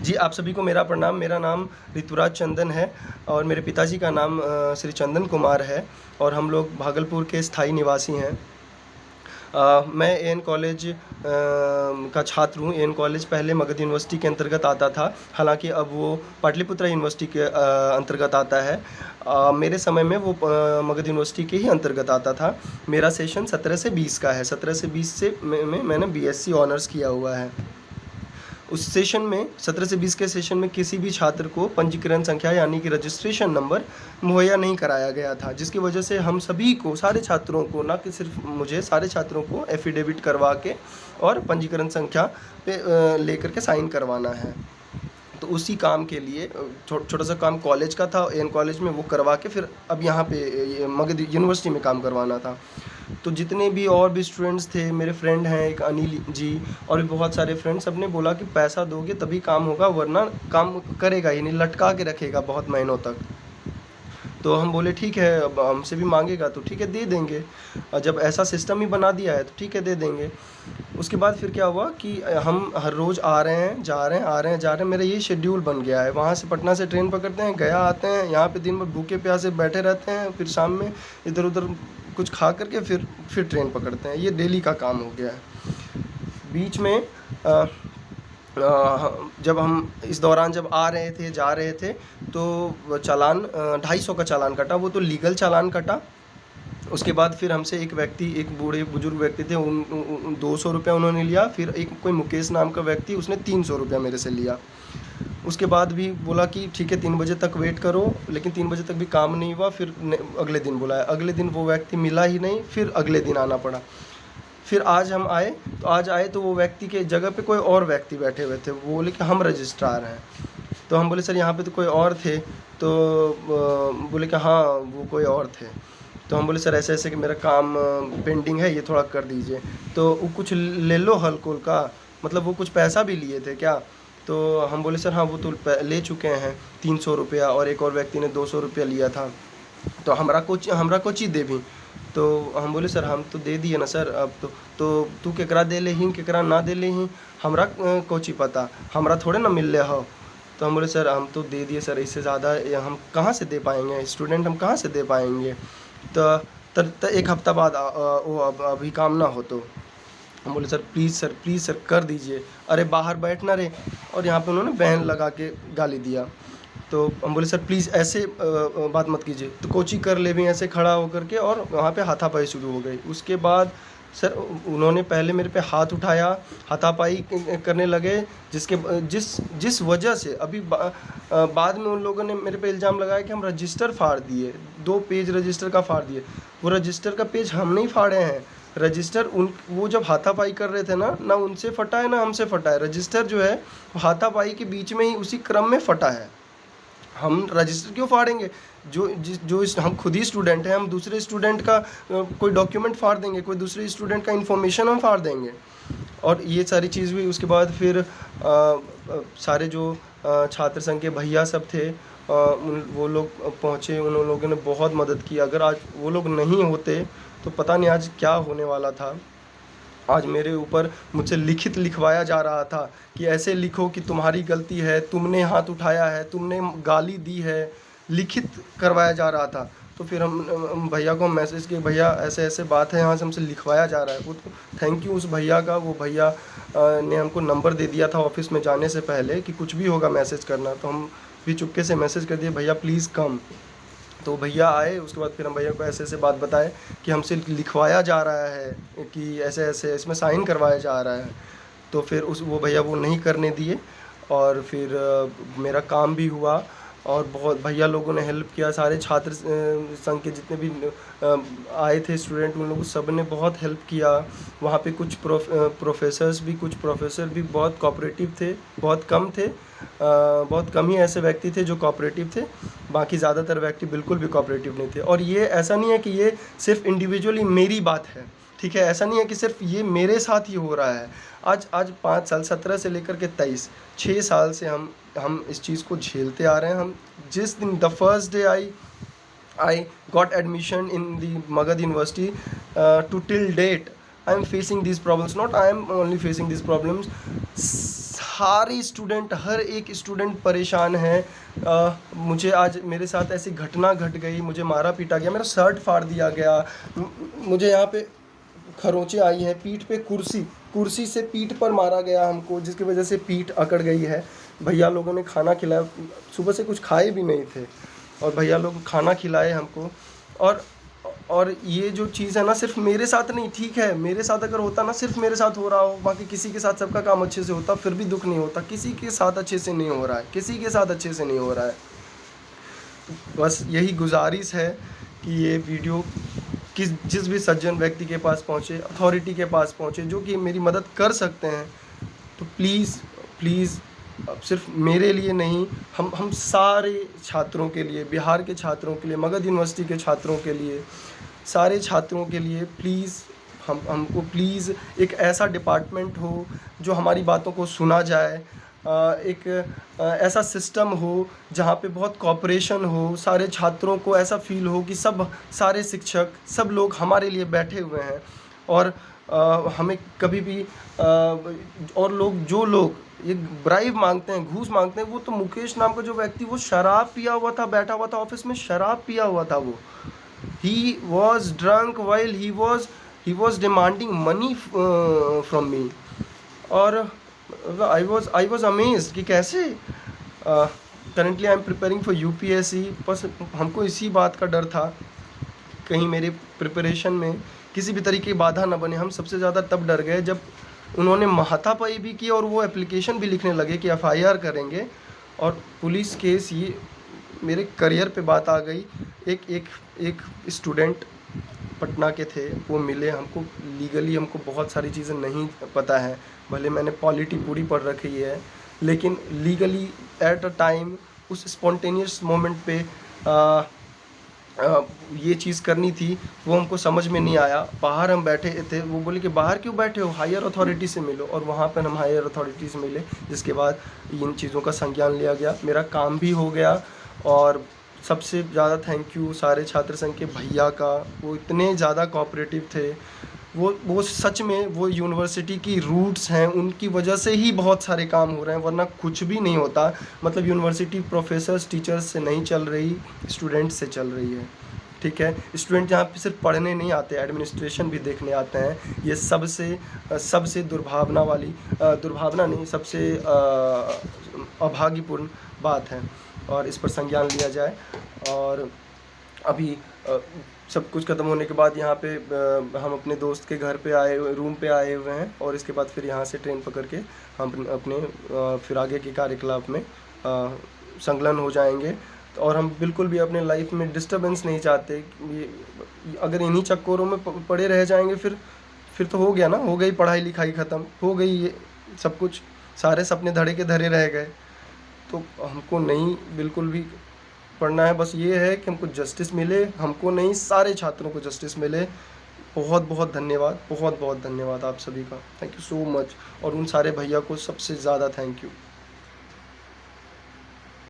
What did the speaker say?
जी, आप सभी को मेरा प्रणाम। मेरा नाम ऋतुराज चंदन है और मेरे पिताजी का नाम श्री चंदन कुमार है और हम लोग भागलपुर के स्थायी निवासी हैं। मैं एएन कॉलेज का छात्र हूँ। एएन कॉलेज पहले मगध यूनिवर्सिटी के अंतर्गत आता था, हालांकि अब वो पाटलिपुत्रा यूनिवर्सिटी के अंतर्गत आता है। मेरे समय में वो मगध यूनिवर्सिटी के ही अंतर्गत आता था। मेरा सेशन 17 से 20 का है। 17 से 20 से मैंने बीएससी ऑनर्स किया हुआ है। उस सेशन में 17 से 20 के सेशन में किसी भी छात्र को पंजीकरण संख्या यानी कि रजिस्ट्रेशन नंबर मुहैया नहीं कराया गया था, जिसकी वजह से हम सभी को, सारे छात्रों को, ना कि सिर्फ मुझे, सारे छात्रों को एफिडेविट करवा के और पंजीकरण संख्या पे लेकर के साइन करवाना है। तो उसी काम के लिए छोटा सा काम कॉलेज का था, एन कॉलेज में वो करवा के फिर अब यहाँ पे मगध यूनिवर्सिटी में काम करवाना था। तो जितने भी और भी स्टूडेंट्स थे, मेरे फ्रेंड हैं एक अनिल जी और भी बहुत सारे फ्रेंड्स, सबने बोला कि पैसा दोगे तभी काम होगा, वरना काम करेगा ही नहीं, लटका के रखेगा बहुत महीनों तक। तो हम बोले ठीक है, अब हमसे भी मांगेगा तो ठीक है दे देंगे, और जब ऐसा सिस्टम ही बना दिया है तो ठीक है दे देंगे। उसके बाद फिर क्या हुआ कि हम हर रोज़ आ रहे हैं, जा रहे हैं, आ रहे हैं, जा रहे हैं, मेरा ये शेड्यूल बन गया है। वहाँ से पटना से ट्रेन पकड़ते हैं, गया आते हैं, यहाँ पे दिन भर भूखे प्यासे बैठे रहते हैं, फिर शाम में इधर उधर कुछ खा करके फिर ट्रेन पकड़ते हैं। ये डेली का काम हो गया है। बीच में जब हम इस दौरान जब आ रहे थे, जा रहे थे, तो चालान 250 का चालान कटा, वो तो लीगल चालान कटा। उसके बाद फिर हमसे एक व्यक्ति, एक बूढ़े बुजुर्ग व्यक्ति थे, उन 200 रुपया उन्होंने लिया। फिर एक कोई मुकेश नाम का व्यक्ति, उसने 300 रुपया मेरे से लिया। उसके बाद भी बोला कि ठीक है 3 बजे तक वेट करो, लेकिन 3 बजे तक भी काम नहीं हुआ। फिर अगले दिन बुलाया, अगले दिन वो व्यक्ति मिला ही नहीं, फिर अगले दिन आना पड़ा। फिर आज हम आए, तो आज आए तो वो व्यक्ति के जगह पे कोई और व्यक्ति बैठे हुए थे। वो बोले कि हम रजिस्ट्रार हैं। तो हम बोले सर यहाँ पे तो कोई और थे। तो बोले कि हाँ वो कोई और थे। तो हम बोले सर ऐसे ऐसे कि मेरा काम पेंडिंग है, ये थोड़ा कर दीजिए। तो वो कुछ ले लो हल्कोल का, मतलब वो कुछ पैसा भी लिए थे क्या? तो हम बोले सर हाँ वो तो ले चुके हैं 300 रुपया, और एक और व्यक्ति ने 200 रुपया लिया था। तो हमरा कोची दे भी। तो हम बोले सर हम तो दे दिए ना सर, अब तो तू केकरा दे ले ही, केकरा ना दे ले ही, हमरा कोची पता, हमरा थोड़े ना मिल ले हो। तो हम बोले सर हम तो दे दिए सर, इससे ज़्यादा हम कहाँ से दे पाएंगे, स्टूडेंट हम कहाँ से दे पाएंगे। तो एक हफ्ता बाद वो अभी काम ना हो। तो हम बोले सर प्लीज़ सर कर दीजिए। अरे बाहर बैठना रे, और यहाँ पे उन्होंने बैन लगा के गाली दिया। तो हम बोले सर प्लीज़ ऐसे बात मत कीजिए। तो कोची कर ले भी ऐसे खड़ा होकर के, और वहाँ पे हाथापाई शुरू हो गई। उसके बाद सर उन्होंने पहले मेरे पे हाथ उठाया, हाथापाई करने लगे, जिस वजह से अभी बाद में उन लोगों ने मेरे पे इल्ज़ाम लगाया कि हम रजिस्टर फाड़ दिए, 2 पेज रजिस्टर का फाड़ दिए। वो रजिस्टर का पेज हम नहीं फाड़े हैं। रजिस्टर वो जब हाथापाई कर रहे थे ना उनसे फटा है ना हमसे फटा है। रजिस्टर जो है हाथापाई के बीच में ही उसी क्रम में फटा है। हम रजिस्टर क्यों फाड़ेंगे? हम खुद ही स्टूडेंट हैं, हम दूसरे स्टूडेंट का कोई डॉक्यूमेंट फाड़ देंगे, कोई दूसरे स्टूडेंट का इन्फॉर्मेशन हम फाड़ देंगे? और ये सारी चीज़ हुई। उसके बाद फिर सारे जो छात्र संघ के भैया सब थे, वो लोग पहुँचे, उन लोगों ने बहुत मदद की। अगर आज वो लोग नहीं होते तो पता नहीं आज क्या होने वाला था। आज मेरे ऊपर मुझसे लिखित लिखवाया जा रहा था कि ऐसे लिखो कि तुम्हारी गलती है, तुमने हाथ उठाया है, तुमने गाली दी है, लिखित करवाया जा रहा था। तो फिर हम भैया को मैसेज किए, भैया ऐसे ऐसे बात है, यहाँ से हमसे लिखवाया जा रहा है। वो तो थैंक यू उस भैया का। वो भैया ने हमको नंबर दे दिया था ऑफिस में जाने से पहले कि कुछ भी होगा मैसेज करना। तो हम भी चुपके से मैसेज कर दिए, भैया प्लीज़ कम। तो भैया आए। उसके बाद फिर हम भैया को ऐसे ऐसे बात बताए कि हमसे लिखवाया जा रहा है, कि ऐसे ऐसे इसमें साइन करवाया जा रहा है। तो फिर वो भैया वो नहीं करने दिए, और फिर मेरा काम भी हुआ। और बहुत भैया लोगों ने हेल्प किया। सारे छात्र संघ के जितने भी आए थे स्टूडेंट, उन लोगों सब ने बहुत हेल्प किया। वहाँ पे कुछ कुछ प्रोफेसर भी बहुत कोऑपरेटिव थे, बहुत कम थे। बहुत कम ही ऐसे व्यक्ति थे जो कोऑपरेटिव थे, बाकी ज़्यादातर व्यक्ति बिल्कुल भी कोऑपरेटिव नहीं थे। और ये ऐसा नहीं है कि ये सिर्फ इंडिविजुअली मेरी बात है, ठीक है, ऐसा नहीं है कि सिर्फ ये मेरे साथ ही हो रहा है। आज 5 साल, 17 से लेकर के 23, 6 साल से हम इस चीज़ को झेलते आ रहे हैं। हम जिस दिन the first day I got admission in the Magadh university to till date I am facing these problems. Not I am only facing these problems, सारे स्टूडेंट, हर एक स्टूडेंट परेशान है। मुझे आज मेरे साथ ऐसी घटना घट गई, मुझे मारा पीटा गया, मेरा शर्ट फाड़ दिया गया, मुझे यहाँ पे खरोंचे आई हैं, पीठ पे कुर्सी से पीठ पर मारा गया हमको, जिसकी वजह से पीठ अकड़ गई है। भैया लोगों ने खाना खिलाया, सुबह से कुछ खाए भी नहीं थे और भैया लोग खाना खिलाए हमको। और ये जो चीज़ है ना, सिर्फ मेरे साथ नहीं, ठीक है मेरे साथ अगर होता ना, सिर्फ मेरे साथ हो रहा हो, बाकी किसी के साथ सबका काम अच्छे से होता, फिर भी दुख नहीं होता। किसी के साथ अच्छे से नहीं हो रहा है, किसी के साथ अच्छे से नहीं हो रहा है। बस यही गुजारिश है कि ये वीडियो जिस भी सज्जन व्यक्ति के पास पहुँचे, अथॉरिटी के पास पहुँचे, जो कि मेरी मदद कर सकते हैं, तो प्लीज़ प्लीज़, अब सिर्फ मेरे लिए नहीं, हम सारे छात्रों के लिए, बिहार के छात्रों के लिए, मगध यूनिवर्सिटी के छात्रों के लिए, सारे छात्रों के लिए प्लीज़, हमको प्लीज़ एक ऐसा डिपार्टमेंट हो जो हमारी बातों को सुना जाए, एक ऐसा सिस्टम हो जहाँ पे बहुत कोऑपरेशन हो, सारे छात्रों को ऐसा फील हो कि सारे शिक्षक, सब लोग हमारे लिए बैठे हुए हैं। और हमें कभी भी और जो लोग ये ब्राइब मांगते हैं, घूस मांगते हैं, वो तो मुकेश नाम का जो व्यक्ति, वो शराब पिया हुआ था, बैठा हुआ था ऑफिस में, शराब पिया हुआ था वो। He was drunk while he was demanding money from me। और I was amazed कि कैसे। Currently I am preparing for UPSC। बस हमको इसी बात का डर था, कहीं मेरे प्रिपरेशन में किसी भी तरीके की बाधा न बने। हम सबसे ज़्यादा तब डर गए जब उन्होंने महातापाई भी की और वो एप्लीकेशन भी लिखने लगे कि FIR करेंगे और पुलिस केस। ये मेरे करियर पे बात आ गई। एक स्टूडेंट पटना के थे, वो मिले हमको। लीगली हमको बहुत सारी चीज़ें नहीं पता है, भले मैंने पॉलिटी पूरी पढ़ रखी है, लेकिन लीगली एट अ टाइम उस स्पॉन्टेनियस मोमेंट पे ये चीज़ करनी थी, वो हमको समझ में नहीं आया। बाहर हम बैठे थे, वो बोले कि बाहर क्यों बैठे हो, हायर अथॉरिटी से मिलो। और वहाँ पर हम हायर अथॉरिटी से मिले, जिसके बाद इन चीज़ों का संज्ञान लिया गया, मेरा काम भी हो गया। और सबसे ज़्यादा थैंक यू सारे छात्र संघ के भैया का, वो इतने ज़्यादा कोऑपरेटिव थे। वो सच में वो यूनिवर्सिटी की रूट्स हैं, उनकी वजह से ही बहुत सारे काम हो रहे हैं, वरना कुछ भी नहीं होता। मतलब यूनिवर्सिटी प्रोफेसर्स टीचर्स से नहीं चल रही, स्टूडेंट्स से चल रही है। ठीक है, स्टूडेंट यहाँ पे सिर्फ पढ़ने नहीं आते, एडमिनिस्ट्रेशन भी देखने आते हैं। ये सबसे दुर्भावना नहीं, सबसे अभाग्यपूर्ण बात है, और इस पर संज्ञान लिया जाए। और अभी सब कुछ ख़त्म होने के बाद यहाँ पे हम अपने दोस्त के घर पे रूम पे आए हुए हैं, और इसके बाद फिर यहाँ से ट्रेन पकड़ के हम अपने फिर आगे के कार्यकलाप में संलग्न हो जाएंगे। और हम बिल्कुल भी अपने लाइफ में डिस्टर्बेंस नहीं चाहते। अगर इन्हीं चक्करों में पड़े रह जाएंगे, फिर तो हो गया ना, हो गई पढ़ाई लिखाई ख़त्म, हो गई ये सब कुछ, सारे सपने धड़े के धरे रह गए। तो हमको नहीं बिल्कुल भी पढ़ना है। बस ये है कि हमको जस्टिस मिले, हमको नहीं, सारे छात्रों को जस्टिस मिले। बहुत बहुत धन्यवाद आप सभी का, थैंक यू सो मच। और उन सारे भैया को सबसे ज़्यादा थैंक यू।